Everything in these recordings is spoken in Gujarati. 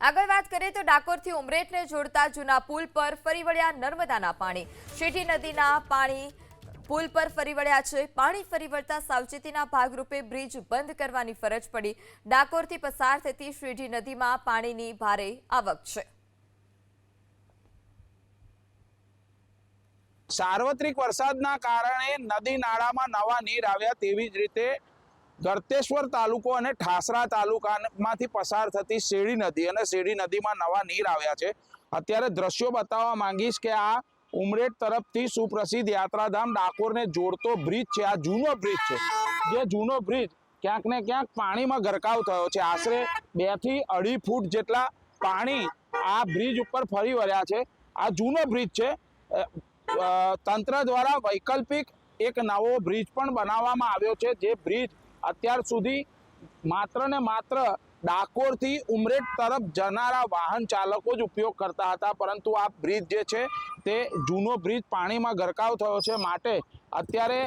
આગળ વાત કરીએ તો ડાકોરથી ઉમરેઠને જોડતા જૂના પુલ પર ફરી વળ્યા નર્મદાના પાણી। શેઠી નદીના પાણી પુલ પર ફરી વળ્યા છે। પાણી ફરી વળતા સાવચેતીના ભાગરૂપે બ્રિજ બંધ કરવાની ફરજ પડી। ડાકોરથી પસાર થતી શેઠી નદીમાં પાણીની ભારે આવક છે। સાર્વત્રિક વરસાદના કારણે નદી નાળામાં નવા નીર આવ્યા, તેવી જ રીતે ગળતેશ્વર તાલુકો અને ઠાસરા તાલુકામાંથી પસાર થતી શેડી નદી અને શેડી નદીમાં નવા નીર આવ્યા છે। અત્યારે દ્રશ્યો બતાવવા માંગીશ કે આ ઉમરેઠ તરફથી સુપ્રસિદ્ધ યાત્રાધામ ડાકોરને જોડતો બ્રિજ છે। આ જૂનો બ્રિજ છે, જે જૂનો બ્રિજ ક્યાંક ને ક્યાંક પાણીમાં ગરકાવ થયો છે। આશરે 2 થી 2.5 ફૂટ જેટલા પાણી આ બ્રિજ ઉપર ફરી વળ્યા છે। આ જૂનો બ્રિજ છે। તંત્ર દ્વારા વૈકલ્પિક એક નવો બ્રિજ પણ બનાવવામાં આવ્યો છે, જે બ્રિજ અત્યાર સુધી માત્ર ને માત્ર ડાકોરથી ઉમરેઠ તરફ જનારા વાહન ચાલકો જ ઉપયોગ કરતા હતા, પરંતુ આ બ્રિજ જે છે તે જૂનો બ્રિજ પાણીમાં ગરકાવ થયો છે, માટે અત્યારે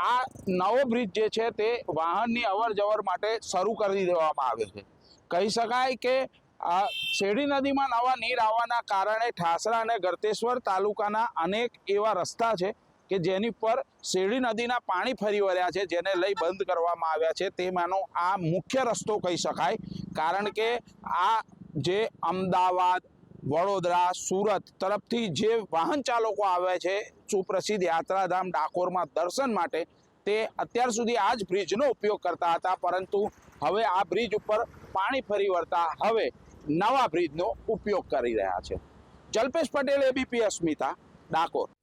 આ નવો બ્રિજ જે છે તે વાહનની અવર જવર માટે શરૂ કરી દેવામાં આવ્યો છે। કહી શકાય કે શેડી નદીમાં નવા નીર આવવાના કારણે ઠાસરા અને ગળતેશ્વર તાલુકાના અનેક એવા રસ્તા છે કે જેની પર શેડી નદીના પાણી ફરી વળ્યા છે, જેને લઈ બંધ કરવામાં આવ્યા છે। તેમાંનો આ મુખ્ય રસ્તો કહી શકાય, કારણ કે આ જે અમદાવાદ, વડોદરા, સુરત તરફથી જે વાહન ચાલકો આવે છે સુપ્રસિદ્ધ યાત્રાધામ ડાકોરમાં દર્શન માટે, તે અત્યાર સુધી આ જ બ્રિજનો ઉપયોગ કરતા હતા, પરંતુ હવે આ બ્રિજ ઉપર પાણી ફરી વળતા હવે નવા બ્રિજનો ઉપયોગ કરી રહ્યા છે। જલ્પેશ પટેલ, ABP અસ્મિતા, ડાકોર।